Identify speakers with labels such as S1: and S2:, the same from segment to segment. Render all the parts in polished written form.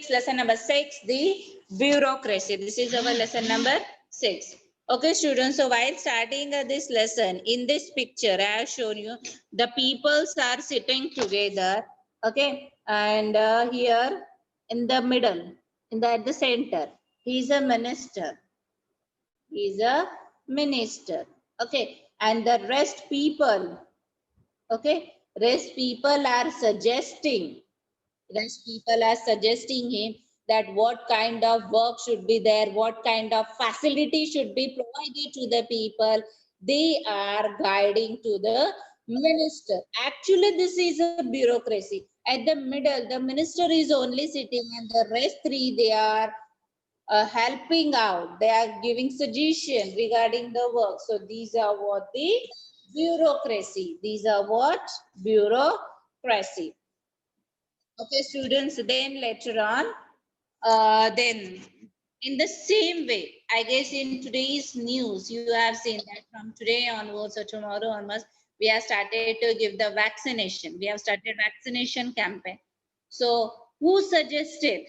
S1: students, lesson number 6, the bureaucracy. This is our lesson number 6. Okay, students, so while starting this lesson, in this picture, I have shown you the peoples are sitting together, okay, and here in the middle, at the center, he is a minister. He is a minister, okay, and the rest people, okay, rest people are suggesting him that what kind of work should be there, what kind of facility should be provided to the people. They are guiding to the minister. Actually, this is a bureaucracy. At the middle, the minister is only sitting, and the rest three, they are helping out. They are giving suggestion regarding the work. So these are what the bureaucracy. These are what bureaucracy. Okay, students, then later on, then in the same way, I guess in today's news, you have seen that from today onwards or tomorrow onwards, we have started to give the vaccination. We have started vaccination campaign. So who suggested?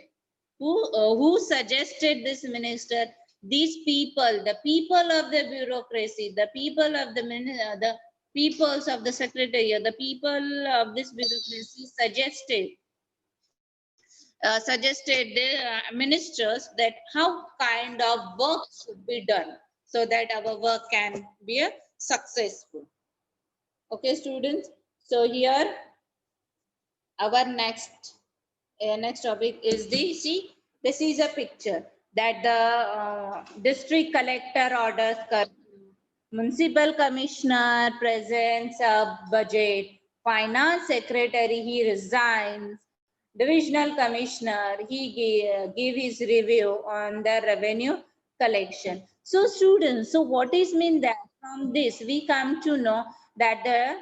S1: Who suggested this minister? These people, the people of the bureaucracy, the people of the peoples of the secretariat, the people of this bureaucracy suggested the ministers that how kind of work should be done so that our work can be successful. Okay, students. So here our next topic is this is a picture that the district collector orders municipal commissioner presents a budget, finance secretary he resigns, divisional commissioner he gave his review on the revenue collection. So students, so what is mean that from this we come to know that the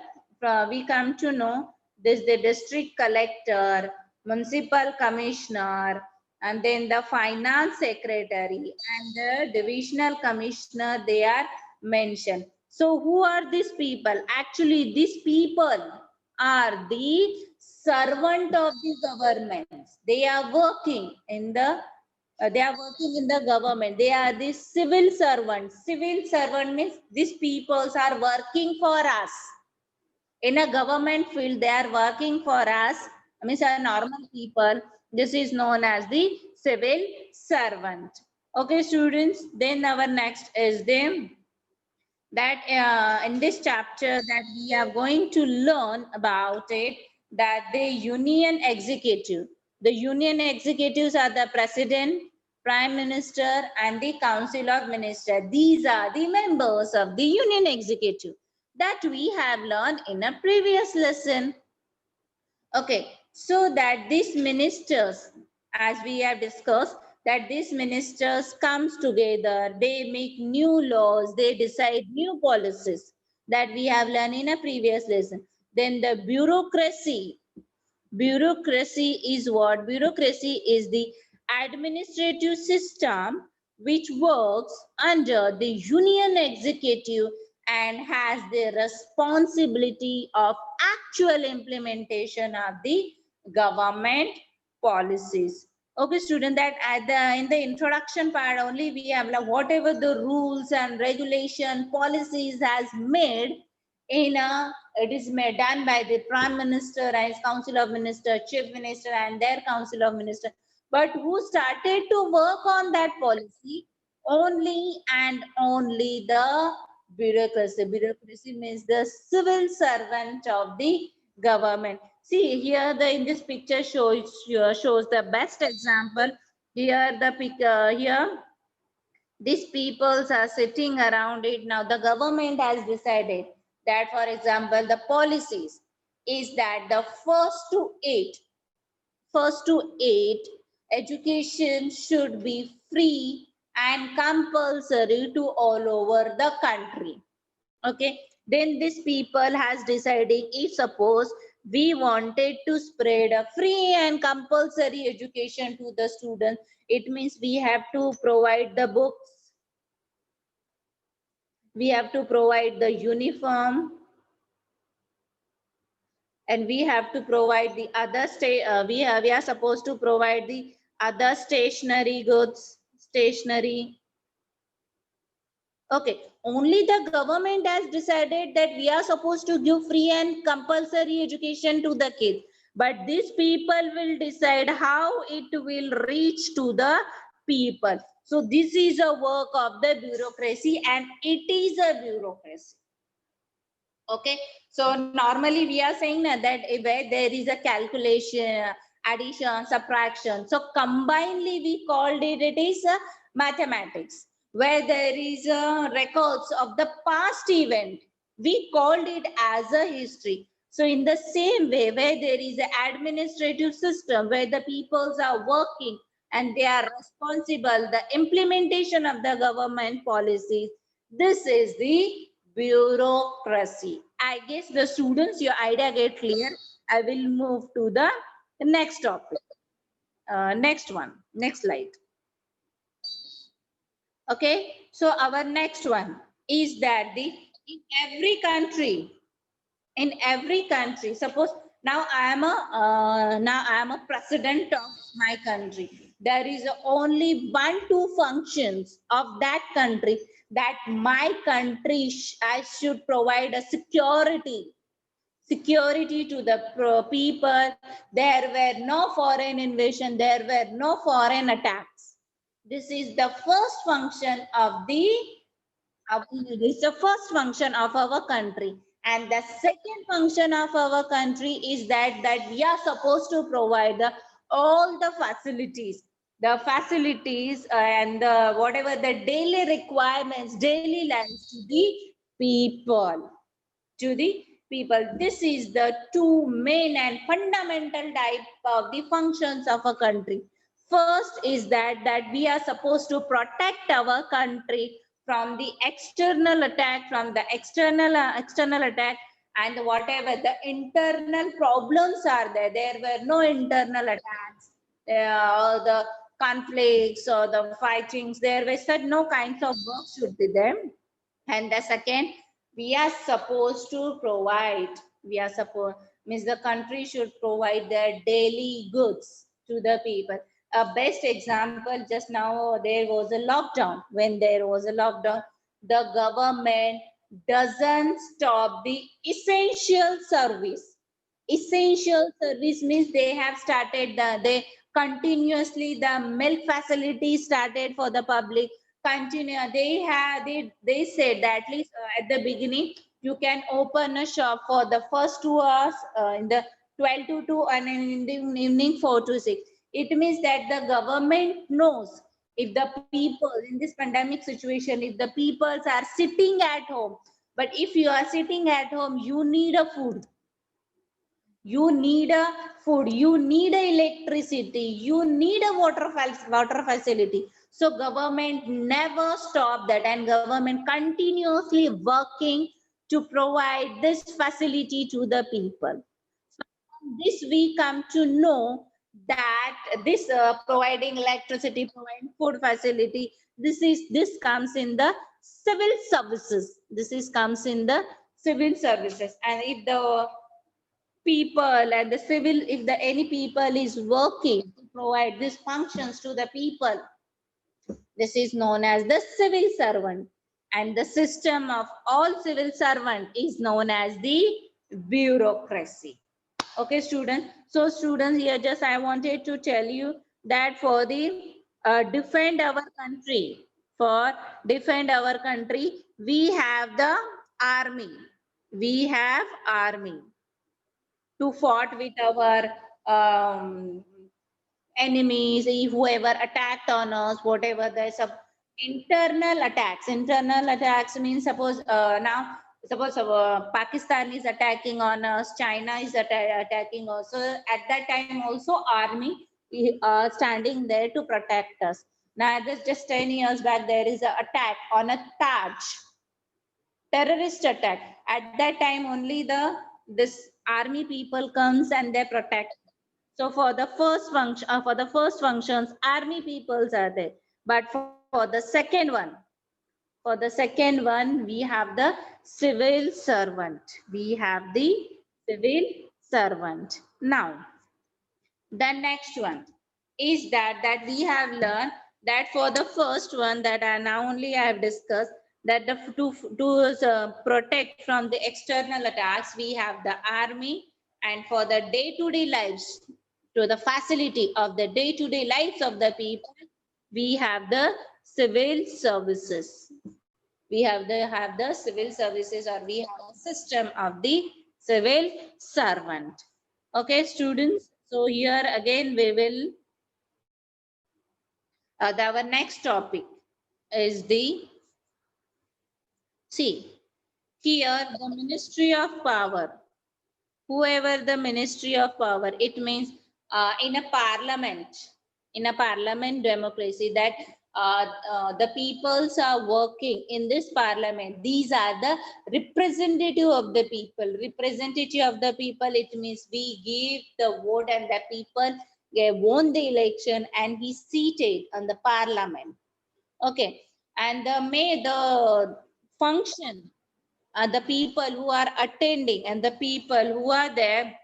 S1: district collector, municipal commissioner, and then the finance secretary and the divisional commissioner, they are mentioned. So who are these people? Actually, these people are the servant of the government. They are working in the government. They are the civil servants. Civil servant means these peoples are working for us. In a government field, they are working for us. I mean, are normal people. This is known as the civil servant. Okay, students. Then our next is in this chapter that we are going to learn about it, that the union executive. The union executives are the president, prime minister, and the council of ministers. These are the members of the union executive that we have learned in a previous lesson. Okay, so that these ministers, as we have discussed, that these ministers comes together, they make new laws, they decide new policies that we have learned in a previous lesson. Then the bureaucracy. Bureaucracy is what? Bureaucracy is the administrative system which works under the union executive and has the responsibility of actual implementation of the government policies. Okay, student, that in the introduction part only we have like whatever the rules and regulation policies has made it is done by the prime minister and his council of minister, chief minister and their council of minister. But who started to work on that policy? Only and only the bureaucracy. Bureaucracy means the civil servant of the government. See here, in this picture shows the best example. Here here these peoples are sitting around it. Now the government has decided that, for example, the policies is that the first to eight education should be free and compulsory to all over the country. Okay, then this people has decided, if suppose we wanted to spread a free and compulsory education to the students, it means we have to provide the books, we have to provide the uniform, and we have to provide the other we are supposed to provide the other stationary goods, stationery. Okay, only the government has decided that we are supposed to give free and compulsory education to the kids. But these people will decide how it will reach to the people. So this is a work of the bureaucracy, and it is a bureaucracy. Okay, so normally we are saying that where there is a calculation, addition, subtraction. So combinedly we called it, it is a mathematics. Where there is a records of the past event, we called it as a history. So in the same way, where there is an administrative system where the peoples are working and they are responsible, the implementation of the government policies, this is the bureaucracy. I guess the students, your idea get clear. I will move to the next topic. Next one, next slide. Okay, so our next one is that the in every country, suppose now I am a president of my country. There is only 1-2 functions of that country that my country I should provide a security to the people. There were no foreign invasion, there were no foreign attacks. This is the first function of the this is the first function of our country. And the second function of our country is that we are supposed to provide all the facilities, and whatever the daily requirements, daily lives to the people, This is the two main and fundamental type of the functions of a country. First is that we are supposed to protect our country from the external attack, external attack, and whatever the internal problems are there. There were no internal attacks, the conflicts or the fightings. There were such no kinds of work should be there. And the second, we are supposed to provide, we are supposed, means the country should provide their daily goods to the people. A best example, just now there was a lockdown. When there was a lockdown, the government doesn't stop the essential service. Essential service means they have started they continuously the milk facility started for the public. Continue, they said that at least at the beginning you can open a shop for the first 2 hours in the 12 to 2 and in the evening 4 to 6. It means that the government knows if the people in this pandemic situation, if the peoples are sitting at home, but if you are sitting at home, you need a food, you need a food, you need a electricity, you need a water facility. So government never stop that, and government continuously working to provide this facility to the people. So from this we come to know that this providing electricity, providing food facility, this comes in the civil services. Comes in the civil services. And if the people and the civil, if the any people is working to provide these functions to the people, this is known as the civil servant. And the system of all civil servant is known as the bureaucracy. Okay, students. So students, here just I wanted to tell you that for the defend our country, we have the army. We have army to fought with our enemies, if whoever attacked on us, whatever there's a internal attacks means suppose suppose Pakistan is attacking on us, China is attacking us. So at that time also army standing there to protect us. Now this just 10 years back there is an attack on a Taj, terrorist attack. At that time only this army people comes and they protect. So for the first functions, army peoples are there. But for the second one, we have the civil servant. We have the civil servant. Now, the next one. is that we have learned that for the first one that I now only I have discussed, that the protect from the external attacks, we have the army, and for the day-to-day lives, to the facility of the day-to-day lives of the people, we have the civil services. We have the civil services, or we have a system of the civil servant. Okay, students. So here again we will our next topic is the, see, here the ministry of power. Whoever the ministry of power, it means in a parliament democracy, that the peoples are working in this parliament. These are the representative of the people. Representative of the people, it means we give the vote and the people won the election and he seated on the parliament. Okay, and the function, the people who are attending and the people who are there,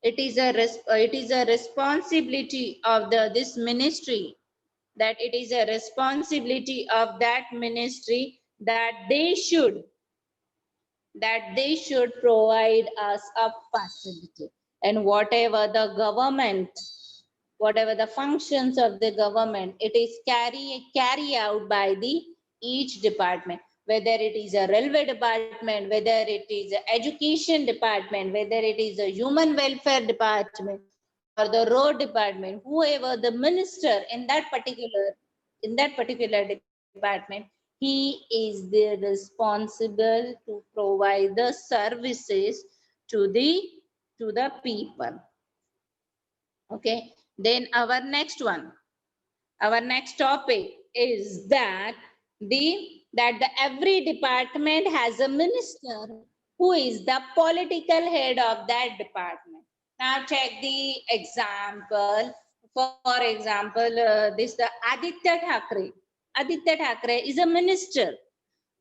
S1: it is a responsibility of the this ministry, that it is a responsibility of that ministry that they should provide us a facility, and whatever the functions of the government, it is carry out by the each department, whether it is a railway department, whether it is a education department, whether it is a human welfare department or the road department, whoever the minister in that particular department, he is the responsible to provide the services to the people. Okay, then our next topic is that every department has a minister who is the political head of that department. Now check the example. For example, this the Aditya Thackeray is a minister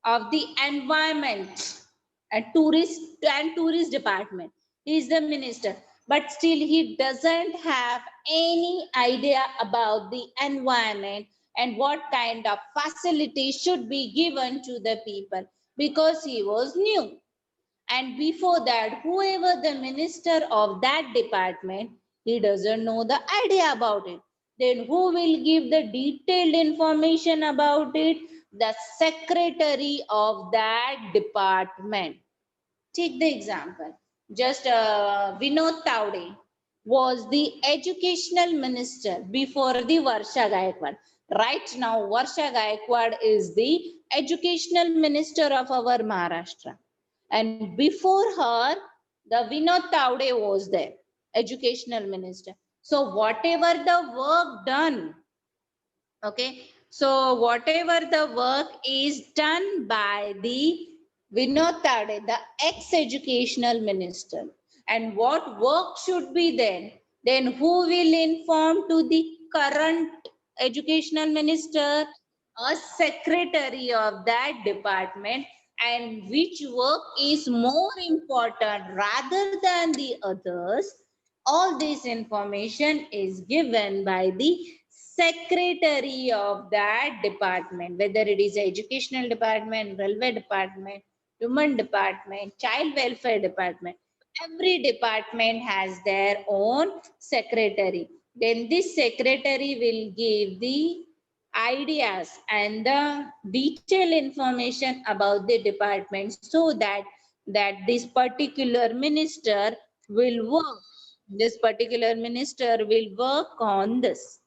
S1: of the environment and tourist department. He is the minister, but still he doesn't have any idea about the environment and what kind of facility should be given to the people, because he was new. And before that, whoever the minister of that department, he doesn't know the idea about it. Then who will give the detailed information about it? The secretary of that department. Take the example. Just Vinod Taude was the educational minister before the Varsha Gaikwad. Right now, Varsha Gaikwad is the educational minister of our Maharashtra. And before her, the Vinod Taude was there, educational minister. So whatever the work done, okay, so whatever the work is done by the Vinod Taude, the ex-educational minister, and what work should be there, then who will inform to the current educational minister? A secretary of that department, and which work is more important rather than the others. All this information is given by the secretary of that department, whether it is educational department, railway department, human department, child welfare department. Every department has their own secretary. Then this secretary will give the ideas and the detailed information about the department, so that will work this particular minister will work on this.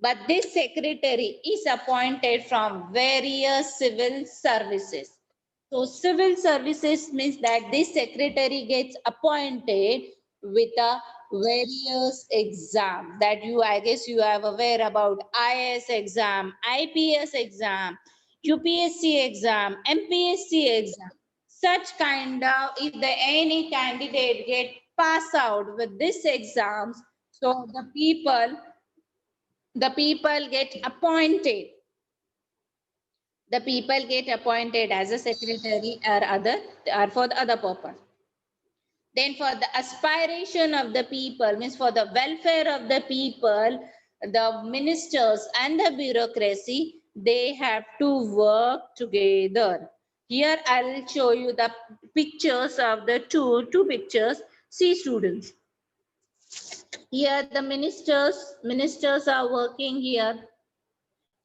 S1: But this secretary is appointed from various civil services. So civil services means that this secretary gets appointed with a various exam that I guess you are aware about: IAS exam, IPS exam, UPSC exam, MPSC exam. Such kind of, if any candidate get pass out with these exams, so the people get appointed as a secretary or other, or for the other purpose. Then for the aspiration of the people, means for the welfare of the people, the ministers and the bureaucracy, they have to work together. Here I'll show you the pictures of the two pictures. See students. Here the ministers are working here.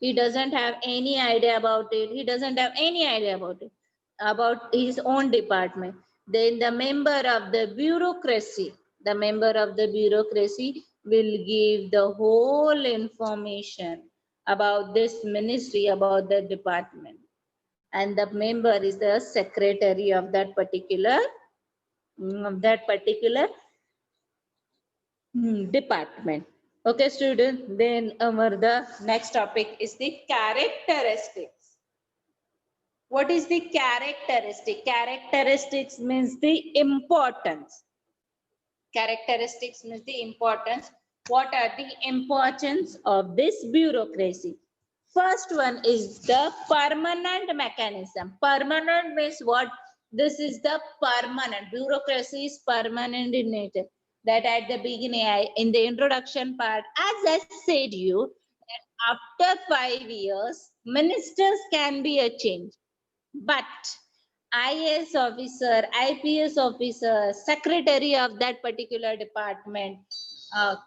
S1: He doesn't have any idea about it. He doesn't have any idea about his own department. Then the member of the bureaucracy will give the whole information about this ministry, about the department. And the member is the secretary of that particular department. Okay, student. Then the next topic is the characteristics. What is the characteristic? Characteristics means the importance. Characteristics means the importance. What are the importance of this bureaucracy? First one is the permanent mechanism. Permanent means what? This is the permanent. Bureaucracy is permanent in nature. That at the beginning, in the introduction part, as I said you, that after 5 years, ministers can be a change. But IAS officer, IPS officer, secretary of that particular department,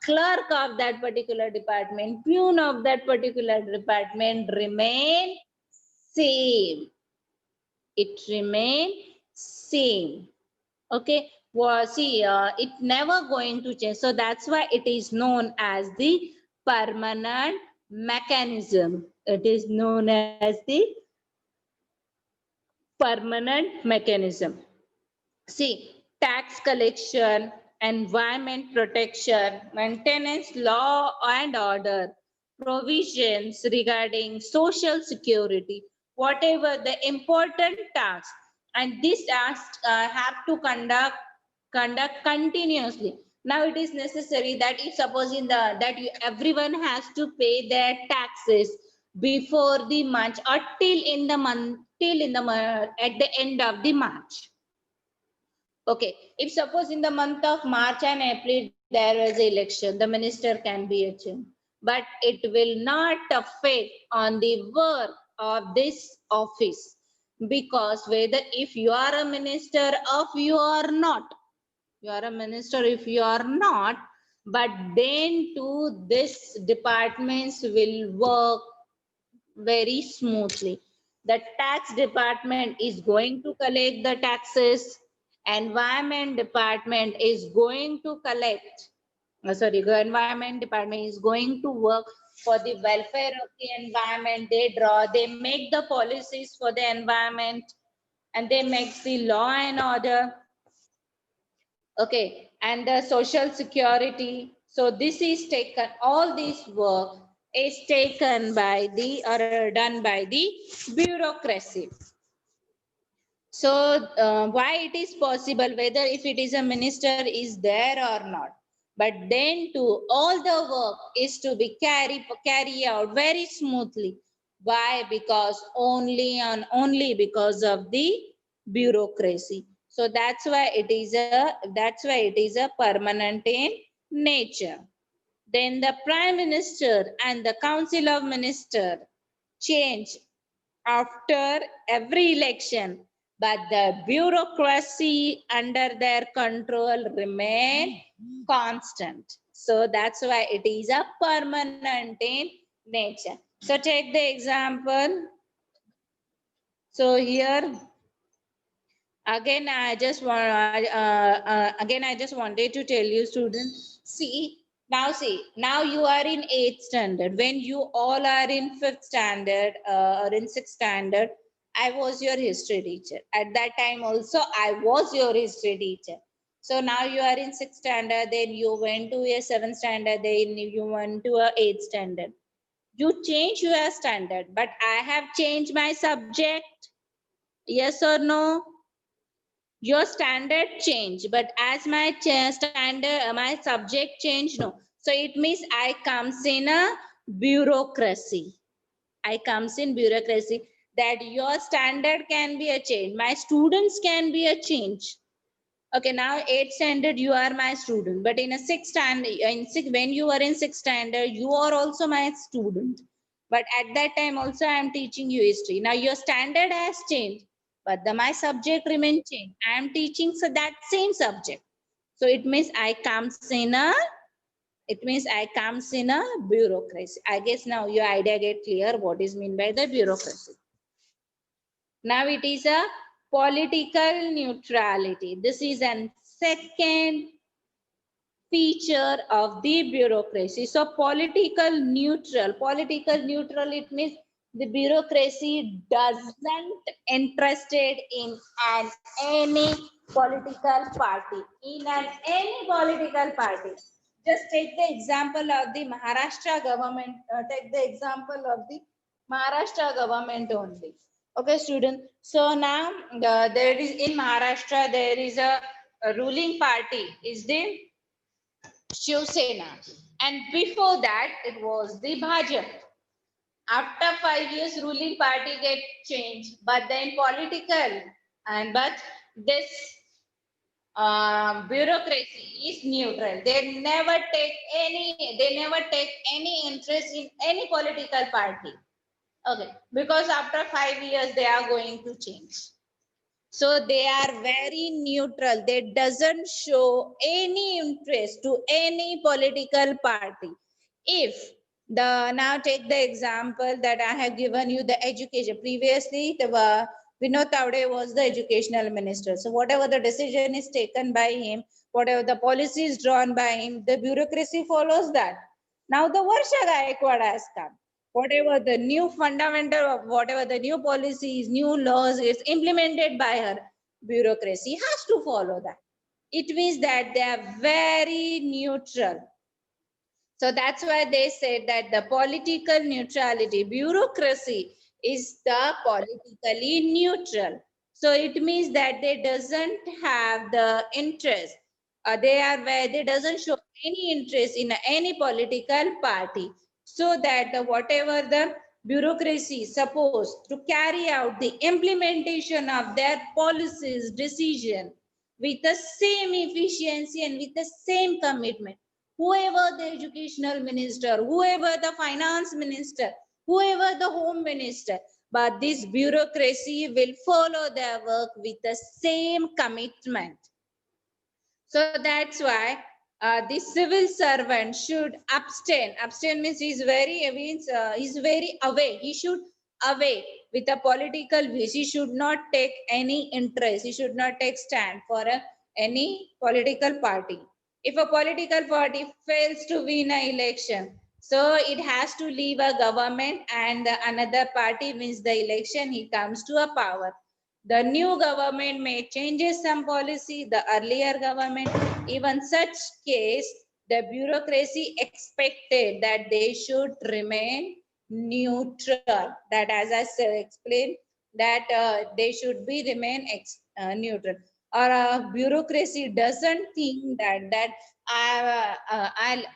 S1: clerk of that particular department, peon of that particular department remain same. It remain same. Okay. Well, see, it never going to change. So that's why it is known as the permanent mechanism. It is known as the permanent mechanism. See, tax collection, environment protection, maintenance, law and order, provisions regarding social security, whatever the important tasks, and these tasks have to conduct continuously. Now it is necessary that if suppose everyone has to pay their taxes before the March or at the end of the March. Okay, if suppose in the month of March and April there was an election, the minister can be a change, but it will not affect on the work of this office, because whether if you are a minister or you are not, you are a minister if you are not, but then too this departments will work very smoothly. The tax department is going to collect the taxes. Environment department is going to collect. The environment department is going to work for the welfare of the environment. They make the policies for the environment, and they make the law and order. Okay, and the social security. So this is taken, all this work is taken by the or done by the bureaucracy. So why it is possible, whether if it is a minister is there or not, but then too all the work is to be carry out very smoothly. Why? Because only because of the bureaucracy. So that's why it is a permanent in nature. Then the prime minister and the council of minister change after every election, but the bureaucracy under their control remain constant. So that's why it is a permanent in nature. So take the example. So here again I just wanted to tell you students, see now you are in 8th standard. When you all are in 5th standard or in 6th standard, I was your history teacher. At that time also I was your history teacher. So now you are in 6th standard, then you went to a 7th standard, then you went to a 8th standard. You change your standard, but I have changed my subject. Yes or no? Your standard change, but as my my subject change, no. So it means I comes in a bureaucracy. I comes in bureaucracy, that your standard can be a change, my students can be a change. Okay, now 8th standard, you are my student. But in a 6th standard, when you are in 6th standard, you are also my student. But at that time also, I am teaching you history. Now your standard has changed, but my subject remains changed. I am teaching so that same subject. So it means I comes in a bureaucracy. I guess now your idea get clear what is meant by the bureaucracy. Now it is a political neutrality. This is a second feature of the bureaucracy. So political neutral, it means the bureaucracy doesn't interested in any political party, any political party. Just take the example of the Maharashtra government, take the example of the Maharashtra government only. Okay, student. So now there is in Maharashtra, there is a ruling party, is the Shiv Sena. And before that, it was the Bhajap. After 5 years, ruling party get changed, but then political but this bureaucracy is neutral. They never take any interest in any political party. Okay, because after 5 years, they are going to change. So they are very neutral. They doesn't show any interest to any political party. If now take the example that I have given you the education. Previously, Vinod Tavde was the educational minister. So whatever the decision is taken by him, whatever the policy is drawn by him, the bureaucracy follows that. Now the Varsha Gaikwad has come. Whatever the new fundamental of whatever the new policies, new laws is implemented by her, bureaucracy has to follow that. It means that they are very neutral. So that's why they said that the political neutrality, bureaucracy is the politically neutral. So it means that they doesn't have the interest. They are where they doesn't show any interest in any political party. So that whatever the bureaucracy is supposed to carry out the implementation of their policies, decision with the same efficiency and with the same commitment, whoever the educational minister, whoever the finance minister, whoever the home minister, but this bureaucracy will follow their work with the same commitment. So that's why the civil servant should abstain. Abstain means he's very away. He should away with a political views. He should not take any interest. He should not take stand for any political party. If a political party fails to win an election, so it has to leave a government and another party wins the election, he comes to a power. The new government may change some policy, the earlier government, even such case, the bureaucracy expected that they should remain neutral. That as I said, explained that they should be remain neutral. Or bureaucracy doesn't think that I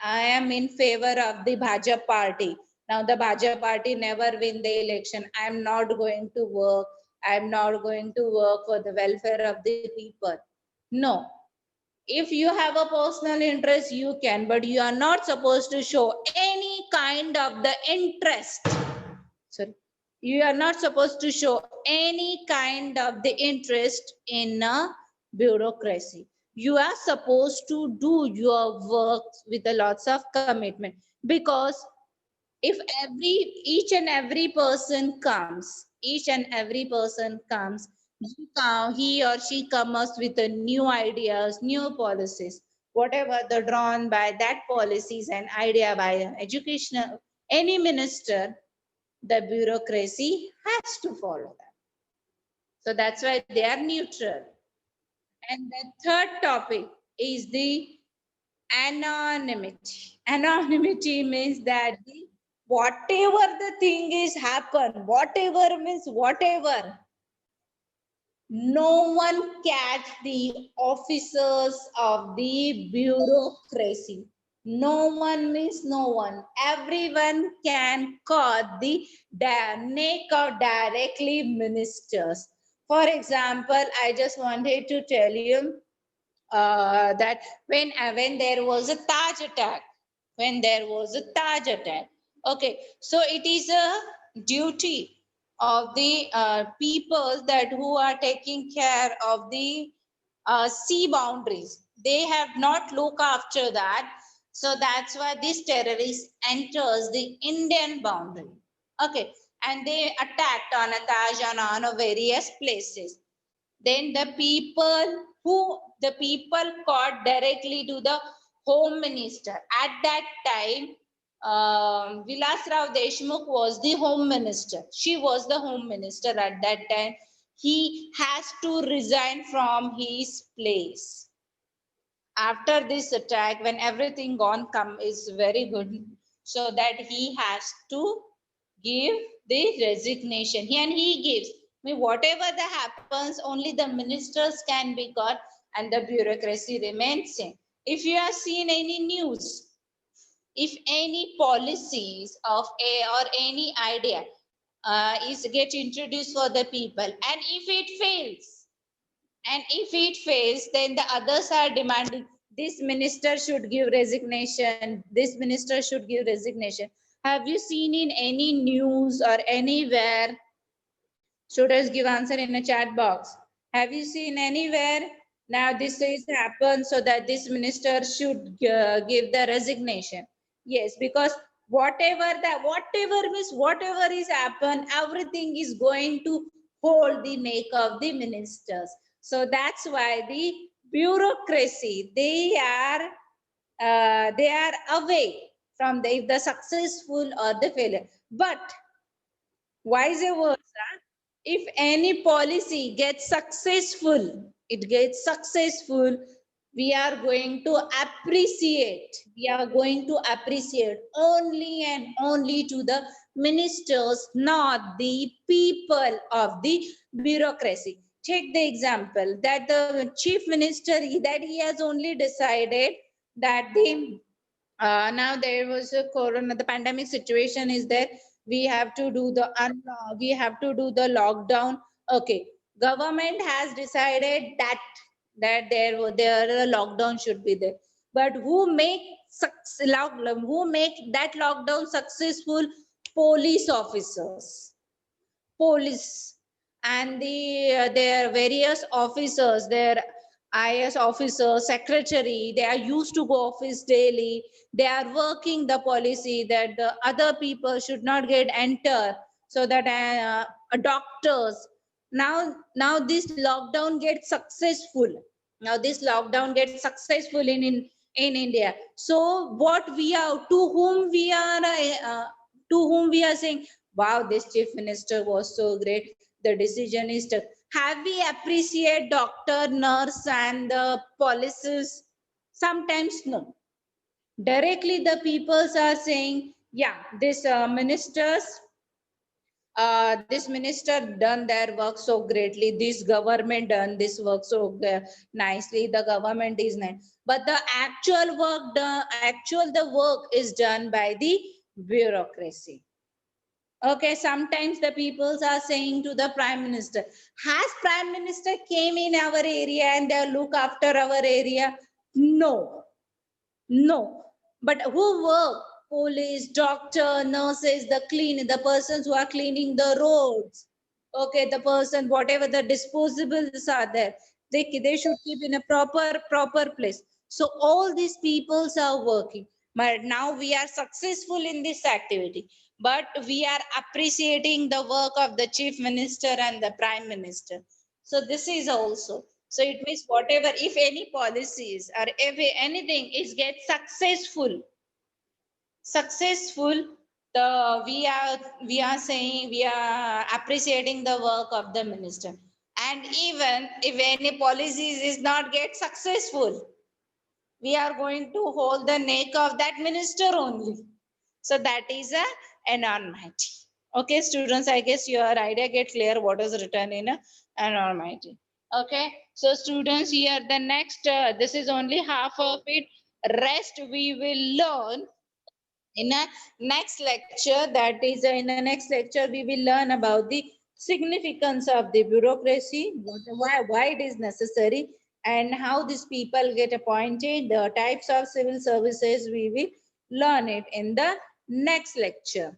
S1: am in favor of the Bhajap party. Now the Bhajap party never win the election. I am not going to work. I am not going to work for the welfare of the people. No. If you have a personal interest, you can, but you are not supposed to show any kind of the interest. Sorry. You are not supposed to show any kind of the interest in a bureaucracy. You are supposed to do your work with a lots of commitment, because if each and every person comes, he or she comes with a new ideas, new policies, whatever the drawn by that policies and idea by an educational any minister, the bureaucracy has to follow that. So that's why they are neutral. And the third topic is the anonymity. Anonymity means that whatever the thing is happen, whatever means whatever, no one catch the officers of the bureaucracy. No one means no one. Everyone can call the make out directly ministers. For example, I just wanted to tell you that when there was a Taj attack, okay, so it is a duty of the people that who are taking care of the sea boundaries. They have not looked after that, so that's why this terrorist enters the Indian boundary. Okay, and they attacked on a Taj and on a various places. Then the people called directly to the home minister. At that time, Vilas Rao Deshmukh was the home minister. She was the home minister at that time. He has to resign from his place. After this attack, when everything gone come is very good, so that he has to give the resignation. And he gives. I mean, whatever that happens, only the ministers can be got and the bureaucracy remains same. If you have seen any news, if any policies of a or any idea is get introduced for the people, and if it fails, then the others are demanding this minister should give resignation, this minister should give resignation. Have you seen in any news or anywhere? Students, give answer in a chat box. Have you seen anywhere now this is happened so that this minister should give the resignation? Yes, because whatever is happened, everything is going to hold the neck of the ministers. So that's why the bureaucracy, they are away from the successful or the failure. But vice versa, if any policy gets successful, we are going to appreciate only and only to the ministers, not the people of the bureaucracy. Take the example that the chief minister, that he has only decided that now there was a corona, the pandemic situation is there, we have to do the lockdown. Okay, government has decided that there a lockdown should be there, but who make that lockdown successful? Police officers, police, and their various officers, their IS officer, secretary, they are used to go office daily. They are working the policy that the other people should not get enter, so that doctors. Now this lockdown gets successful. Now this lockdown gets successful in India. So what we are to whom we are saying, wow, this chief minister was so great. The decision is took. Have we appreciate doctor, nurse, and the policies? Sometimes no. Directly the peoples are saying, yeah, this this minister done their work so greatly. This government done this work so nicely. The government is nice, but the actual work is done by the bureaucracy. Okay, sometimes the peoples are saying to the prime minister, has prime minister came in our area and they look after our area? No, no. But who work? Police, doctor, nurses, the persons who are cleaning the roads. Okay, the person, whatever the disposables are there, they should keep in a proper place. So all these peoples are working. But now we are successful in this activity, but we are appreciating the work of the chief minister and the prime minister. So this is also. So it means whatever, if any policies or if anything is get successful, the we are saying we are appreciating the work of the minister. And even if any policies is not get successful, we are going to hold the neck of that minister only. So that is a enormity. Okay, students, I guess your idea get clear what is written in a enormity. Okay, so students, here the next, this is only half of it. Rest we will learn in a next lecture. That is, in the next lecture, we will learn about the significance of the bureaucracy, why it is necessary, and how these people get appointed, the types of civil services, we will learn it in the next lecture.